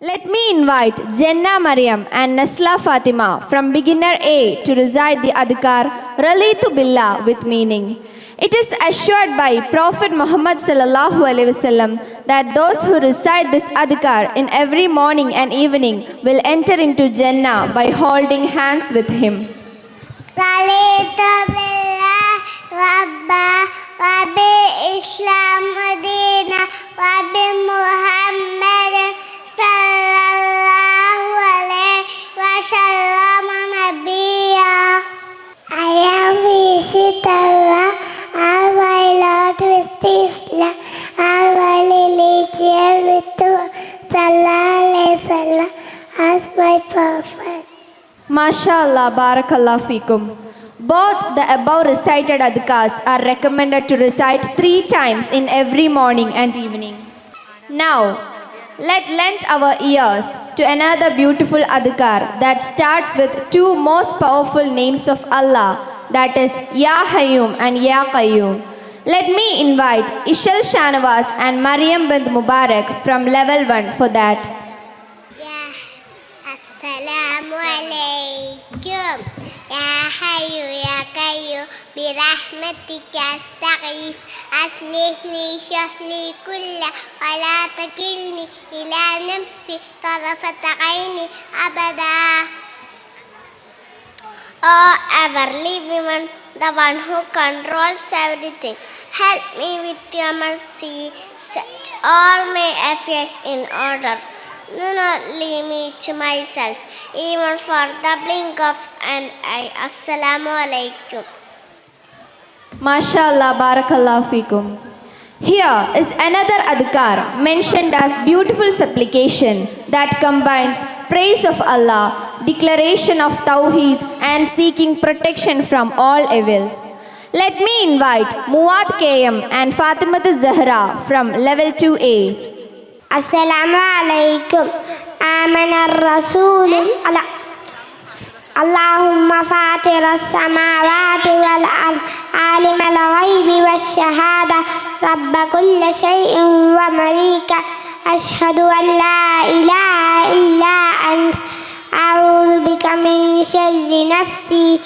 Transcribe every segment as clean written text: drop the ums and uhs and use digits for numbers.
Let me invite Jenna Mariam and Nasla Fatima from beginner A to recite the adhkar Ralitu Billah with meaning. It is assured by Prophet Muhammad sallallahu alaihi wasallam that those who recite this adhkar in every morning and evening will enter into Jannah by holding hands with him. Ralitu billah rabba wa bil islam dina wa bi muhammadin sallallahu alaihi wasallam nabiyya. I am visit Allah, all my Lord with Islam, all my religion with sallallahu alaihi wasallam as my prophet. MashaAllah, Barakallah Fikum. Both the above recited adhkars are recommended to recite 3 times in every morning and evening. Now, let's lend our ears to another beautiful adhkar that starts with 2 most powerful names of Allah, that is Ya Hayyum and Ya Qayyum. Let me invite Ishal Shanawaz and Mariam bint Mubarak from level 1 for that. Assalamu alaikum. Ya Hayyu Ya Qayyum bi rahmatika astaghith aslih li shahli kulla wa la takilni ila nafsi tarafata aini abada. Oh ever living one, the one who controls everything, help me with your mercy, set all my affairs in order. Do not leave me to myself, even for the blink of an eye. Assalamu alaikum. MashaAllah, Barakallah Fikum. Here is another adhkar mentioned as beautiful supplication that combines praise of Allah, declaration of Tawheed and seeking protection from all evils. Let me invite Muad KM and Fatimatu Zahra from level 2A. Assalamu alaikum. Amana ar-rasul Allahumma fatir as-samawati wal ard alim al-ghaybi wash-shahada rabb kulli shay'in wa malika ashhadu an la ilaha illa ant a'udhu bika min sharri nafsi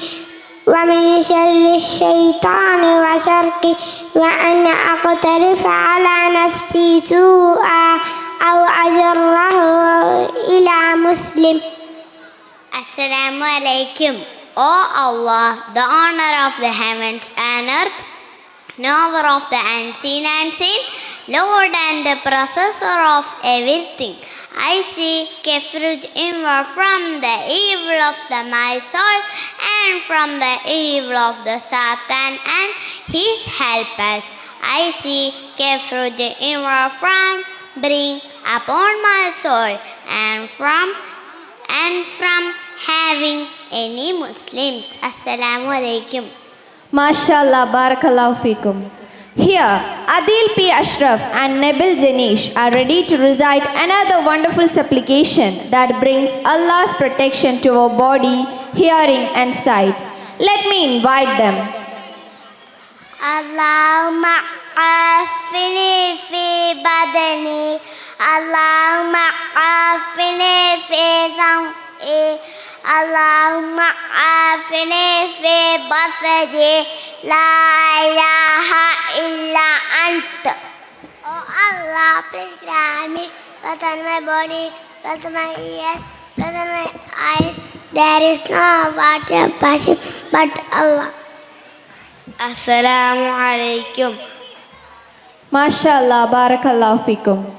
wa min sharri ash-shaytani wa sharki wa an aqtarifa ala nafsi su'a aw ajrahu ila muslim. Assalamu alaikum. O Allah, the honor of the heavens and earth, knower of the unseen and seen, Lord and the possessor of everything, I seek refuge inward from the evil of my soul and from the evil of the Satan and his helpers. I seek refuge inward from bring upon my soul and from having any Muslims. Assalamu alaikum. MashaAllah, Barakallah Fikum. Here, Adil P. Ashraf and Nabil Janish are ready to recite another wonderful supplication that brings Allah's protection to our body, hearing and sight. Let me invite them. Allahumma afini fi badani, Allahumma afini fi sam'i, Allahumma afini fi basari, la ilaha illa anta. Oh Allah, please grant me breath on my body, breath on my ears, breath on my eyes. There is no water passing but Allah. Assalamu alaikum. MashaAllah, Barakallah Fikum.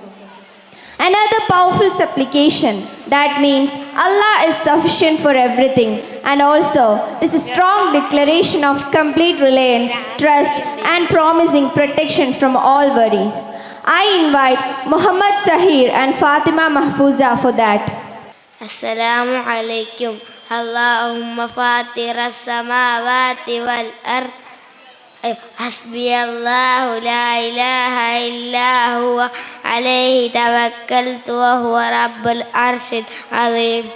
Another powerful supplication that means Allah is sufficient for everything and also is a strong declaration of complete reliance, trust and promising protection from all worries. I invite Muhammad Sahir and Fatima Mahfooza for that. Assalamu alaikum. Allahumma fatir as-samawati wal ard hasbi Allahu la ilaha illa huwa alayhi tawakkaltu wa huwa rabbul arshil azim.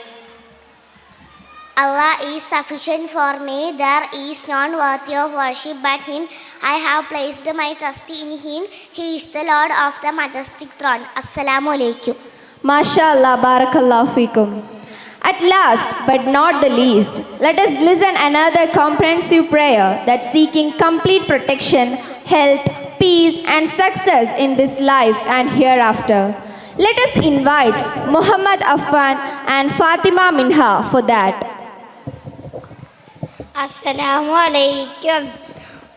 Allah is sufficient for me. There is none worthy of worship but Him. I have placed my trust in Him. He is the Lord of the majestic throne. Assalamu alaikum. MashaAllah, Barakallah Fikum. At last, but not the least, let us listen another comprehensive prayer that seeking complete protection, health, peace and success in this life and hereafter. Let us invite Muhammad Affan and Fatima Minha for that. Assalamu alaikum.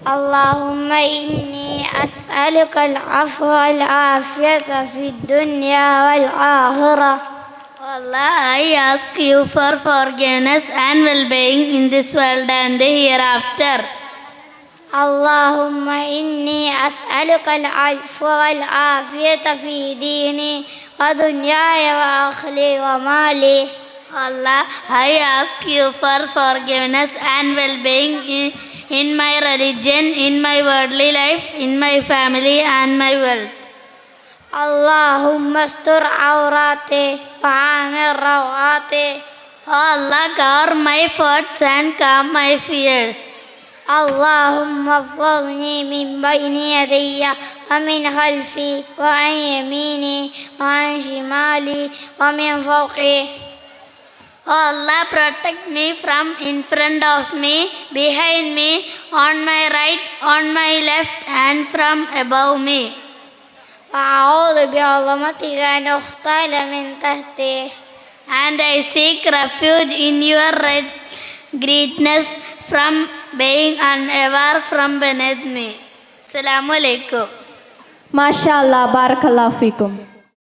Allahumma inni as'aluka al-afwa wal-afiyata fi dunya wal-akhirah. Allah, I ask you for forgiveness and well-being in this world and the hereafter. Allahumma inni as'aluka al-afwa wal-afiyata fi dini wa dunyaya wa akhli wa mali. Allah, I ask you for forgiveness and well-being in my religion, in my worldly life, in my family and my wealth. Allahumma astur awrati wa amir rawati. Allah, cover my faults and calm my fears. Allahumma fadni min bayni yadayya wa min khalfi wa an yamini wa an shimali wa min fawqi. Allah, protect me from in front of me, behind me, on my right, on my left and from above me. وأعوذ بعظمتك أن أغتال من تحتي. And I seek refuge in your greatness from being unaware from beneath me. Assalamu alaikum. MashaAllah, Barakallah Fikum.